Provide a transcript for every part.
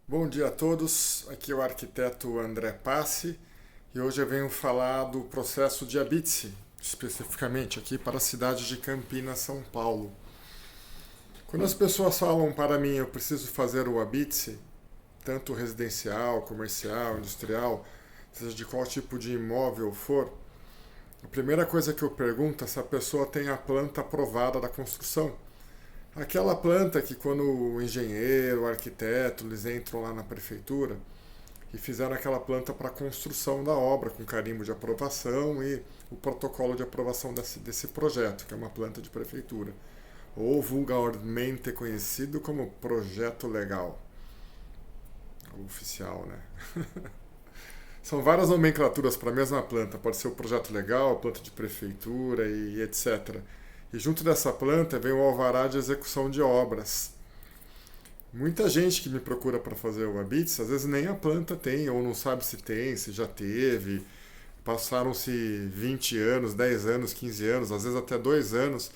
Bom dia a todos, aqui é o arquiteto André Passi e hoje eu venho falar do processo de habite, especificamente aqui para a cidade de Campinas, São Paulo. Quando as pessoas falam para mim eu preciso fazer o habite, tanto residencial, comercial, industrial, seja de qual tipo de imóvel for, a primeira coisa que eu pergunto é se a pessoa tem a planta aprovada da construção. Aquela planta que quando o engenheiro, o arquiteto, eles entram lá na prefeitura e fizeram aquela planta para a construção da obra, com carimbo de aprovação e o protocolo de aprovação desse projeto, que é uma planta de prefeitura, ou vulgarmente conhecido como projeto legal, oficial, né? São várias nomenclaturas para a mesma planta, pode ser o projeto legal, planta de prefeitura e etc. E junto dessa planta vem o alvará de execução de obras. Muita gente que me procura para fazer o Habits, às vezes nem a planta tem, ou não sabe se tem, se já teve. Passaram-se 20 anos, 10 anos, 15 anos, às vezes até 2 anos.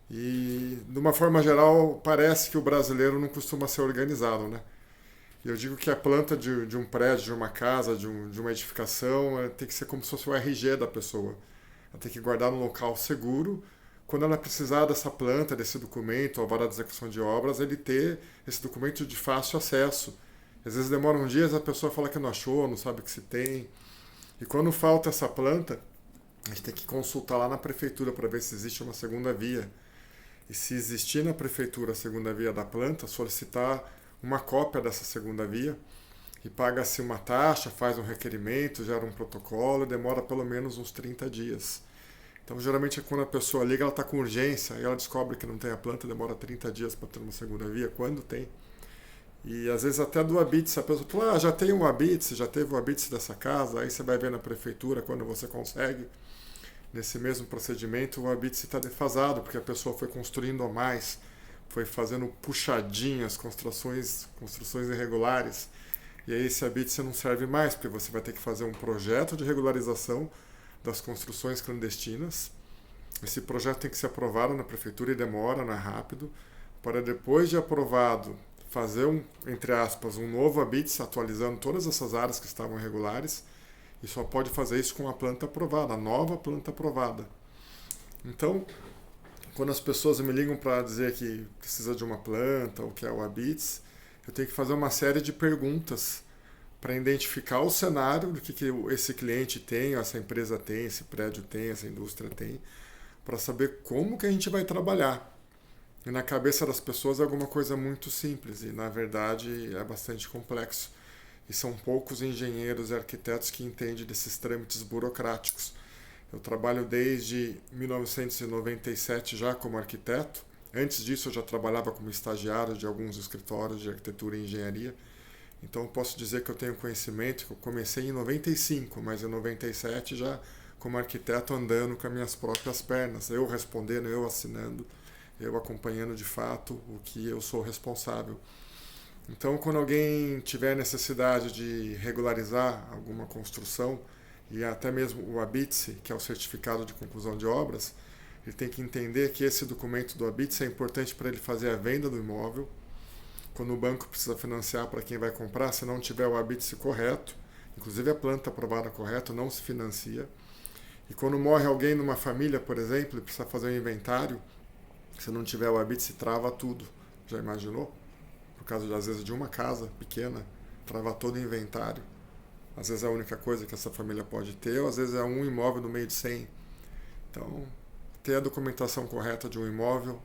E, de uma forma geral, parece que o brasileiro não costuma ser organizado, né? E eu digo que a planta de um prédio, de uma casa, de uma edificação, tem que ser como se fosse o RG da pessoa. Ela tem que guardar num local seguro. Quando ela precisar dessa planta, desse documento, alvará de execução de obras, ele ter esse documento de fácil acesso. Às vezes demora um dia, a pessoa fala que não achou, não sabe que se tem. E quando falta essa planta, a gente tem que consultar lá na prefeitura para ver se existe uma segunda via. E se existir na prefeitura a segunda via da planta, solicitar uma cópia dessa segunda via e paga-se uma taxa, faz um requerimento, gera um protocolo, e demora pelo menos uns 30 dias. Então, geralmente, quando a pessoa liga, ela está com urgência e ela descobre que não tem a planta, demora 30 dias para ter uma segunda via, quando tem. E às vezes até do Habite, a pessoa fala, já tem um Habite, já teve o Habite dessa casa, aí você vai ver na prefeitura quando você consegue. Nesse mesmo procedimento, o Habite está defasado, porque a pessoa foi construindo a mais, foi fazendo puxadinhas, construções irregulares. E aí esse Habite não serve mais, porque você vai ter que fazer um projeto de regularização das construções clandestinas. Esse projeto tem que ser aprovado na prefeitura e demora, não é rápido, para depois de aprovado fazer entre aspas, um novo habite atualizando todas essas áreas que estavam irregulares e só pode fazer isso com a planta aprovada, a nova planta aprovada. Então, quando as pessoas me ligam para dizer que precisa de uma planta ou que é o habite, eu tenho que fazer uma série de perguntas para identificar o cenário do que esse cliente tem, essa empresa tem, esse prédio tem, essa indústria tem, para saber como que a gente vai trabalhar. E na cabeça das pessoas é alguma coisa muito simples e na verdade é bastante complexo. E são poucos engenheiros e arquitetos que entendem desses trâmites burocráticos. Eu trabalho desde 1997 já como arquiteto. Antes disso eu já trabalhava como estagiário de alguns escritórios de arquitetura e engenharia. Então eu posso dizer que eu tenho conhecimento, que eu comecei em 95, mas em 97 já como arquiteto andando com as minhas próprias pernas, eu respondendo, eu assinando, eu acompanhando de fato o que eu sou responsável. Então quando alguém tiver necessidade de regularizar alguma construção e até mesmo o ABITSE, que é o certificado de conclusão de obras, ele tem que entender que esse documento do ABITSE é importante para ele fazer a venda do imóvel, quando o banco precisa financiar para quem vai comprar, se não tiver o habite correto, inclusive a planta aprovada correta, não se financia. E quando morre alguém numa família, por exemplo, e precisa fazer um inventário, se não tiver o habite, trava tudo. Já imaginou? Por causa, às vezes, de uma casa pequena, trava todo o inventário. Às vezes é a única coisa que essa família pode ter, ou às vezes é um imóvel no meio de 100. Então, ter a documentação correta de um imóvel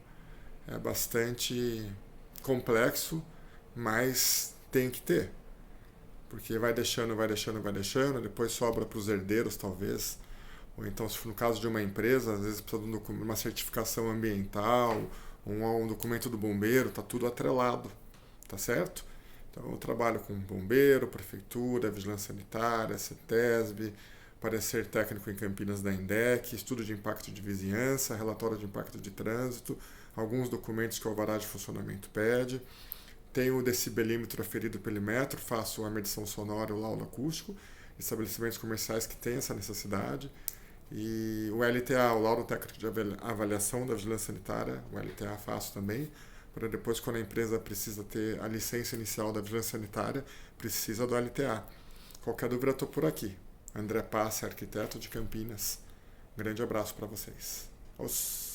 é bastante complexo, mas tem que ter. Porque vai deixando, vai deixando, vai deixando, depois sobra para os herdeiros, talvez. Ou então, se no caso de uma empresa, às vezes precisa de uma certificação ambiental, um documento do bombeiro, tá tudo atrelado, tá certo? Então, eu trabalho com bombeiro, prefeitura, vigilância sanitária, CETESB, parecer técnico em Campinas da INDEC, estudo de impacto de vizinhança, relatório de impacto de trânsito, alguns documentos que o alvará de funcionamento pede. Tenho o decibelímetro aferido pelo metro, faço a medição sonora e o laudo acústico, estabelecimentos comerciais que têm essa necessidade. E o LTA, o laudo técnico de avaliação da vigilância sanitária, o LTA faço também. para depois, quando a empresa precisa ter a licença inicial da vigilância sanitária, precisa do LTA. Qualquer dúvida, eu estou por aqui. André Passi, arquiteto de Campinas. Um grande abraço para vocês. Os